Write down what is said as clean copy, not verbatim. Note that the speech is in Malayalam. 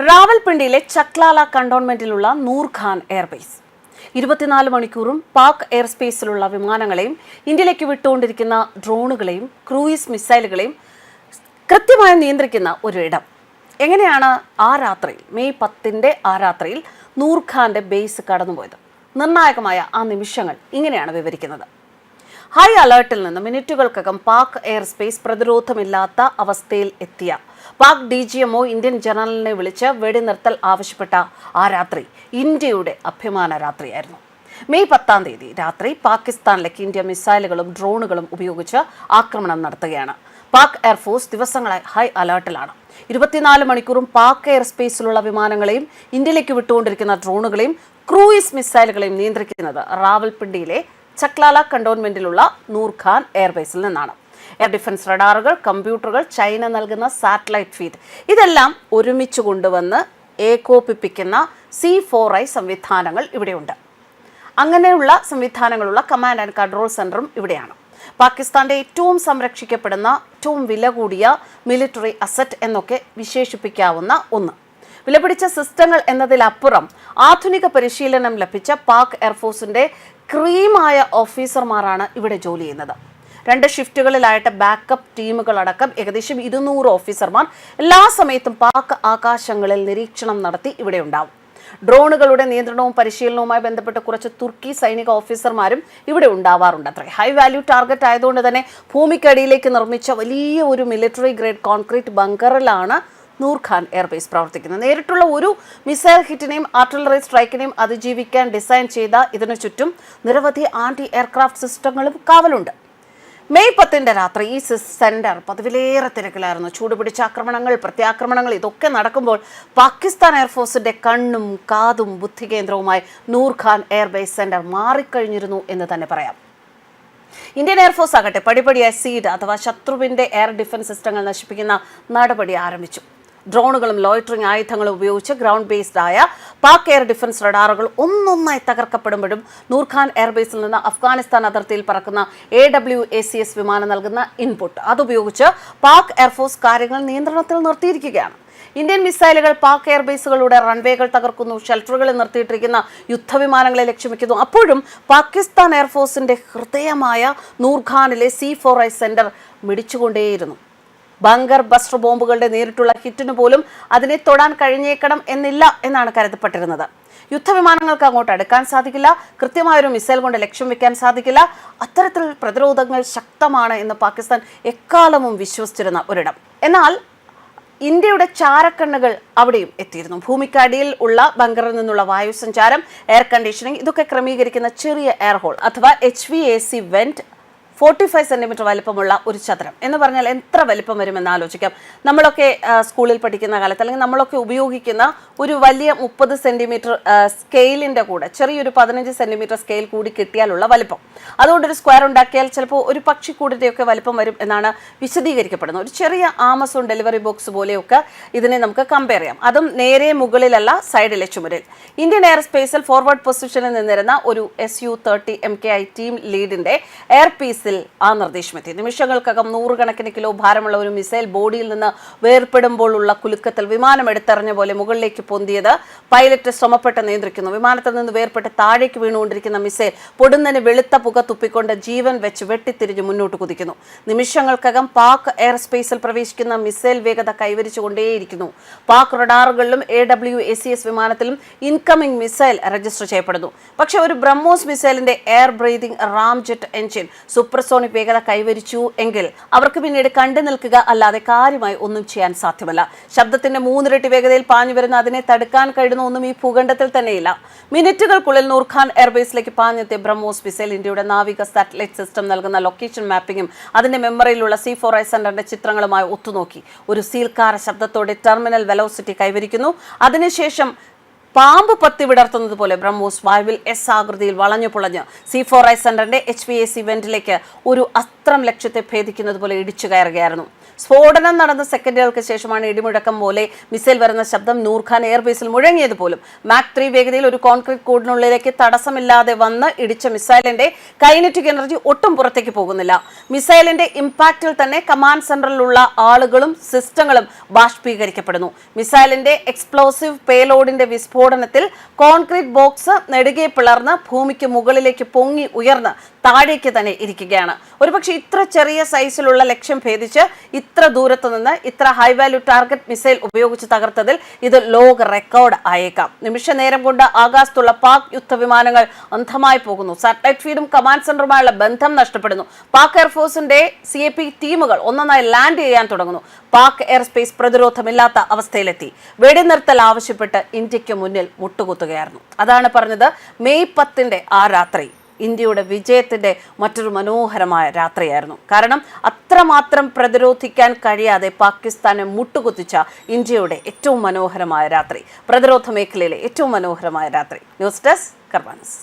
റാവൽപിണ്ടിയിലെ ചക്ലാല കണ്ടോൺമെന്റിലുള്ള നൂർഖാൻ എയർബേസ് 24 മണിക്കൂറും പാക് എയർ സ്പേസിലുള്ള വിമാനങ്ങളെയും ഇന്ത്യയിലേക്ക് വിട്ടുകൊണ്ടിരിക്കുന്ന ഡ്രോണുകളെയും ക്രൂയിസ് മിസൈലുകളെയും കൃത്യമായി നിയന്ത്രിക്കുന്ന ഒരിടം. എങ്ങനെയാണ് ആ രാത്രിയിൽ മെയ് 10 ആ രാത്രിയിൽ നൂർഖാന്റെ ബേസ് കടന്നുപോയത്? നിർണായകമായ ആ നിമിഷങ്ങൾ ഇങ്ങനെയാണ് വിവരിക്കുന്നത്. ഹൈ അലേർട്ടിൽ നിന്ന് മിനിറ്റുകൾക്കകം പാക് എയർ സ്പേസ് പ്രതിരോധമില്ലാത്ത അവസ്ഥയിൽ എത്തിയ പാക് DGMO ഇന്ത്യൻ ജനറലിനെ വിളിച്ച് വെടിനിർത്തൽ ആവശ്യപ്പെട്ട ആ രാത്രി ഇന്ത്യയുടെ അഭിമാന രാത്രിയായിരുന്നു. മെയ് 10 രാത്രി പാകിസ്ഥാനിലേക്ക് ഇന്ത്യ മിസൈലുകളും ഡ്രോണുകളും ഉപയോഗിച്ച് ആക്രമണം നടത്തുകയാണ്. പാക് എയർഫോഴ്സ് ദിവസങ്ങളായി ഹൈ അലേർട്ടിലാണ്. 24 മണിക്കൂറും പാക് എയർ സ്പേസിലുള്ള വിമാനങ്ങളെയും ഇന്ത്യയിലേക്ക് വിട്ടുകൊണ്ടിരിക്കുന്ന ഡ്രോണുകളെയും ക്രൂയിസ് മിസൈലുകളെയും നിയന്ത്രിക്കുന്നത് റാവൽപിണ്ടിയിലെ ചക്ലാല കണ്ടോൺമെന്റിലുള്ള നൂർഖാൻ എയർബേസിൽ നിന്നാണ്. എയർ ഡിഫൻസ് റഡാറുകൾ, കമ്പ്യൂട്ടറുകൾ, ചൈന നൽകുന്ന സാറ്റലൈറ്റ് ഫീഡ് ഇതെല്ലാം ഒരുമിച്ച് കൊണ്ടുവന്ന് ഏകോപിപ്പിക്കുന്ന C4I സംവിധാനങ്ങൾ ഇവിടെയുണ്ട്. അങ്ങനെയുള്ള സംവിധാനങ്ങളുള്ള കമാൻഡ് ആൻഡ് കൺട്രോൾ സെന്ററും ഇവിടെയാണ്. പാകിസ്ഥാന്റെ ഏറ്റവും സംരക്ഷിക്കപ്പെടുന്ന ഏറ്റവും വില കൂടിയ മിലിറ്ററി അസറ്റ് എന്നൊക്കെ വിശേഷിപ്പിക്കാവുന്ന ഒന്ന്. വിലപിടിച്ച സിസ്റ്റങ്ങൾ എന്നതിലപ്പുറം ആധുനിക പരിശീലനം ലഭിച്ച പാക് എയർഫോഴ്സിന്റെ ക്രീമായ ഓഫീസർമാരാണ് ഇവിടെ ജോലി ചെയ്യുന്നത്. 2 ഷിഫ്റ്റുകളിലായിട്ട് ബാക്കപ്പ് ടീമുകളടക്കം ഏകദേശം 200 ഓഫീസർമാർ എല്ലാ സമയത്തും പാക് ആകാശങ്ങളിൽ നിരീക്ഷണം നടത്തി ഇവിടെ ഉണ്ടാവും. ഡ്രോണുകളുടെ നിയന്ത്രണവും പരിശീലനവുമായി ബന്ധപ്പെട്ട് കുറച്ച് തുർക്കി സൈനിക ഓഫീസർമാരും ഇവിടെ ഉണ്ടാവാറുണ്ട്. അത്ര ഹൈ വാല്യൂ ടാർഗറ്റ് ആയതുകൊണ്ട് തന്നെ ഭൂമിക്കടിയിലേക്ക് നിർമ്മിച്ച വലിയ ഒരു മിലിറ്ററി ഗ്രേഡ് കോൺക്രീറ്റ് ബങ്കറിലാണ് നൂർഖാൻ എയർബേസ് പ്രവർത്തിക്കുന്നത്. നേരിട്ടുള്ള ഒരു മിസൈൽ ഹിറ്റിനെയും ആർട്ടിലറി സ്ട്രൈക്കിനെയും അതിജീവിക്കാൻ ഡിസൈൻ ചെയ്ത ഇതിനു ചുറ്റും നിരവധി ആന്റി എയർക്രാഫ്റ്റ് സിസ്റ്റങ്ങളും കാവലുണ്ട്. മെയ് 10 രാത്രി ഈ സെന്റർ പതിവിലേറെ തിരക്കിലായിരുന്നു. ചൂടുപിടിച്ച ആക്രമണങ്ങൾ, പ്രത്യാക്രമണങ്ങൾ ഇതൊക്കെ നടക്കുമ്പോൾ പാകിസ്ഥാൻ എയർഫോഴ്സിന്റെ കണ്ണും കാതും ബുദ്ധി കേന്ദ്രവുമായി നൂർഖാൻ എയർബേസ് സെന്റർ മാറിക്കഴിഞ്ഞിരുന്നു എന്ന് തന്നെ പറയാം. ഇന്ത്യൻ എയർഫോഴ്സ് ആകട്ടെ പടിപടിയായി സീഡ് അഥവാ ശത്രുവിന്റെ എയർ ഡിഫൻസ് സിസ്റ്റങ്ങൾ നശിപ്പിക്കുന്ന നടപടി ആരംഭിച്ചു. ഡ്രോണുകളും ലോയിറ്ററിംഗ് ആയുധങ്ങളും ഉപയോഗിച്ച് ഗ്രൗണ്ട് ബേസ്ഡ് ആയ പാക് എയർ ഡിഫൻസ് റഡാറുകൾ ഒന്നൊന്നായി തകർക്കപ്പെടുമ്പോഴും നൂർഖാൻ എയർബേസിൽ നിന്ന് അഫ്ഗാനിസ്ഥാൻ അതിർത്തിയിൽ പറക്കുന്ന AWACS വിമാനം നൽകുന്ന ഇൻപുട്ട് അതുപയോഗിച്ച് പാക് എയർഫോഴ്സ് കാര്യങ്ങൾ നിയന്ത്രണത്തിൽ നിർത്തിയിരിക്കുകയാണ്. ഇന്ത്യൻ മിസൈലുകൾ പാക് എയർബേസുകളുടെ റൺവേകൾ തകർക്കുന്നു, ഷെൽട്ടറുകളിൽ നിർത്തിയിട്ടിരിക്കുന്ന യുദ്ധവിമാനങ്ങളെ ലക്ഷ്യമിക്കുന്നു. അപ്പോഴും പാകിസ്ഥാൻ എയർഫോഴ്സിന്റെ ഹൃദയമായ നൂർഖാനിലെ C4I സെന്റർ മിടിച്ചുകൊണ്ടേയിരുന്നു. ബങ്കർ ബസ്റ്റർ ബോംബുകളുടെ നേരിട്ടുള്ള ഹിറ്റിന് പോലും അതിനെ തൊടാൻ കഴിഞ്ഞേക്കണം എന്നില്ല എന്നാണ് കരുതപ്പെട്ടിരുന്നത്. യുദ്ധവിമാനങ്ങൾക്ക് അങ്ങോട്ട് അടുക്കാൻ സാധിക്കില്ല, കൃത്യമായൊരു മിസൈൽ കൊണ്ട് ലക്ഷ്യം വെക്കാൻ സാധിക്കില്ല. അത്തരത്തിൽ പ്രതിരോധങ്ങൾ ശക്തമാണ് എന്ന് പാകിസ്ഥാൻ എക്കാലവും വിശ്വസിച്ചിരുന്ന ഒരിടം. എന്നാൽ ഇന്ത്യയുടെ ചാരക്കണ്ണുകൾ അവിടെയും എത്തിയിരുന്നു. ഭൂമിക്കടിയിൽ ഉള്ള ബങ്കറിൽ നിന്നുള്ള വായു സഞ്ചാരം, എയർ കണ്ടീഷനിങ് ഇതൊക്കെ ക്രമീകരിക്കുന്ന ചെറിയ എയർ ഹോൾ അഥവാ HVAC വെന്റ് 45 സെന്റിമീറ്റർ വലിപ്പമുള്ള ഒരു ചതുരം എന്ന് പറഞ്ഞാൽ എത്ര വലിപ്പം വരുമെന്ന് ആലോചിക്കാം. നമ്മളൊക്കെ സ്കൂളിൽ പഠിക്കുന്ന കാലത്ത് അല്ലെങ്കിൽ നമ്മളൊക്കെ ഉപയോഗിക്കുന്ന ഒരു വലിയ 30 സെന്റിമീറ്റർ സ്കെയിലിന്റെ കൂടെ ചെറിയൊരു 15 സെന്റിമീറ്റർ സ്കെയിൽ കൂടി കിട്ടിയാലുള്ള വലിപ്പം. അതുകൊണ്ടൊരു സ്ക്വയർ ഉണ്ടാക്കിയാൽ ചിലപ്പോൾ ഒരു പക്ഷിക്കൂടിൻ്റെയൊക്കെ വലിപ്പം വരും എന്നാണ് വിശദീകരിക്കപ്പെടുന്നത്. ഒരു ചെറിയ ആമസോൺ ഡെലിവറി ബോക്സ് പോലെയൊക്കെ ഇതിനെ നമുക്ക് കമ്പയർ ചെയ്യാം. അതും നേരെ മുകളിലല്ല, സൈഡിലെ ചുമരിൽ. ഇന്ത്യൻ എയർ സ്പേസിൽ ഫോർവേഡ് പൊസിഷനിൽ നിന്നിരുന്ന ഒരു Su-30 MKI ടീം ലീഡിന്റെ എയർ പീസിൽ ആ നിർദ്ദേശമെത്തി. നിമിഷങ്ങൾക്കകം 100 കണക്കിന് കിലോ ഭാരമുള്ള ഒരു മിസൈൽ ബോഡിയിൽ നിന്ന് വേർപ്പെടുമ്പോൾ ഉള്ള കുലുക്കത്തിൽ വിമാനം എടുത്തെറിഞ്ഞ പോലെ മുകളിലേക്ക് പൊന്തിയത് പൈലറ്റ് ശ്രമപ്പെട്ട് നിയന്ത്രിക്കുന്നു. വിമാനത്തിൽ നിന്ന് വേർപ്പെട്ട് താഴേക്ക് വീണുകൊണ്ടിരിക്കുന്ന മിസൈൽ പൊടുന്നതിന് വെളുത്ത പുക തുപ്പിക്കൊണ്ട് ജീവൻ വെച്ച് വെട്ടിത്തിരിഞ്ഞ് മുന്നോട്ട് കുതിക്കുന്നു. നിമിഷങ്ങൾക്കകം പാക് എയർ സ്പേസിൽ പ്രവേശിക്കുന്ന മിസൈൽ വേഗത കൈവരിച്ചുകൊണ്ടേയിരിക്കുന്നു. പാക് റഡാറുകളിലും AWACS വിമാനത്തിലും ഇൻകമിംഗ് മിസൈൽ രജിസ്റ്റർ ചെയ്യപ്പെടുന്നു. പക്ഷേ ഒരു ബ്രഹ്മോസ് മിസൈലിന്റെ air breathing ramjet engine supersonic വേഗത കൈവരിച്ചു എങ്കിൽ അവർക്ക് പിന്നീട് കണ്ടു നിൽക്കുക അല്ലാതെ കാര്യമായി ഒന്നും ചെയ്യാൻ സാധ്യമല്ല. ശബ്ദത്തിന്റെ 3 ഇരട്ടി വേഗതയിൽ പാഞ്ഞു വരുന്ന അതിനെ തടുക്കാൻ കഴിയുന്ന ഒന്നും ഈ ഭൂഖണ്ഡത്തിൽ തന്നെയില്ല. മിനിറ്റുകൾക്കുള്ളിൽ നൂർഖാൻ എയർബേസിലേക്ക് പാഞ്ഞെത്തിയ ബ്രഹ്മോസ് മിസൈൽ ഇന്ത്യയുടെ നാവിക സാറ്റലൈറ്റ് സിസ്റ്റം നൽകുന്ന ലൊക്കേഷൻ മാപ്പിംഗും അതിന്റെ മെമ്മറിയിലുള്ള C4I സെന്ററിന്റെ ചിത്രങ്ങളുമായി ഒത്തുനോക്കി ഒരു സീൽക്കാര ശബ്ദത്തോടെ ടെർമിനൽ വെലോസിറ്റി കൈവരിക്കുന്നു. അതിനുശേഷം പാമ്പ് പത്തി വിടർത്തുന്നത് പോലെ ബ്രഹ്മോസ് വായുവിൽ S ആകൃതിയിൽ വളഞ്ഞു പൊളഞ്ഞ് C4I സെന്ററിന്റെ HVAC വെന്റിലേക്ക് ഒരു അസ്ത്രം ലക്ഷ്യത്തെ ഭേദിക്കുന്നത് പോലെ ഇടിച്ചു കയറുകയായിരുന്നു. സ്ഫോടനം നടന്ന സെക്കൻഡുകൾക്ക് ശേഷമാണ് ഇടിമുഴക്കം പോലെ മിസൈൽ വരുന്ന ശബ്ദം നൂർഖാൻ എയർബേസിൽ മുഴങ്ങിയത് പോലും. മാക് 3 വേഗതയിൽ ഒരു കോൺക്രീറ്റ് കൂടിനുള്ളിലേക്ക് തടസ്സമില്ലാതെ വന്ന് ഇടിച്ച മിസൈലിന്റെ കൈനറ്റിക് എനർജി ഒട്ടും പുറത്തേക്ക് പോകുന്നില്ല. മിസൈലിന്റെ ഇമ്പാക്റ്റിൽ തന്നെ കമാൻഡ് സെന്ററിലുള്ള ആളുകളും സിസ്റ്റങ്ങളും ബാഷ്പീകരിക്കപ്പെടുന്നു. മിസൈലിന്റെ എക്സ്പ്ലോസീവ് പേലോഡിന്റെ വിസ്ഫോടനത്തിൽ കോൺക്രീറ്റ് ബോക്സ് നെടുകെ പിളർന്ന് ഭൂമിക്ക് മുകളിലേക്ക് പൊങ്ങി ഉയർന്ന് താഴേക്ക് തന്നെ ഇരിക്കുകയാണ്. ഒരുപക്ഷെ ഇത്ര ചെറിയ സൈസിലുള്ള ലക്ഷ്യം ഭേദിച്ച് ഇത്ര ദൂരത്ത് നിന്ന് ഇത്ര ഹൈ വാല്യൂ ടാർഗറ്റ് മിസൈൽ ഉപയോഗിച്ച് തകർത്തതിൽ ഇത് ലോക റെക്കോർഡ് ആയേക്കാം. നിമിഷ നേരം കൊണ്ട് ആകാശത്തുള്ള പാക് യുദ്ധവിമാനങ്ങൾ അന്ധമായി പോകുന്നു. സാറ്റലൈറ്റ് ഫീഡും കമാൻഡ് സെന്ററുമായുള്ള ബന്ധം നഷ്ടപ്പെടുന്നു. പാക് എയർഫോഴ്സിന്റെ CAP ടീമുകൾ ഒന്നൊന്നായി ലാൻഡ് ചെയ്യാൻ തുടങ്ങുന്നു. പാക് എയർസ്പേസ് പ്രതിരോധമില്ലാത്ത അവസ്ഥയിലെത്തി. വെടിനിർത്തൽ ആവശ്യപ്പെട്ട് ഇന്ത്യക്ക് മുന്നിൽ മുട്ടുകുത്തുകയായിരുന്നു. അതാണ് പറഞ്ഞത്, മെയ് 10 ആ രാത്രി ഇന്ത്യയുടെ വിജയത്തിന്റെ മറ്റൊരു മനോഹരമായ രാത്രിയായിരുന്നു. കാരണം അത്രമാത്രം പ്രതിരോധിക്കാൻ കഴിയാതെ പാകിസ്ഥാനെ മുട്ടുകുത്തിച്ച ഇന്ത്യയുടെ ഏറ്റവും മനോഹരമായ രാത്രി, പ്രതിരോധ മേഖലയിലെ ഏറ്റവും മനോഹരമായ രാത്രി. News desk കർമാനസ്.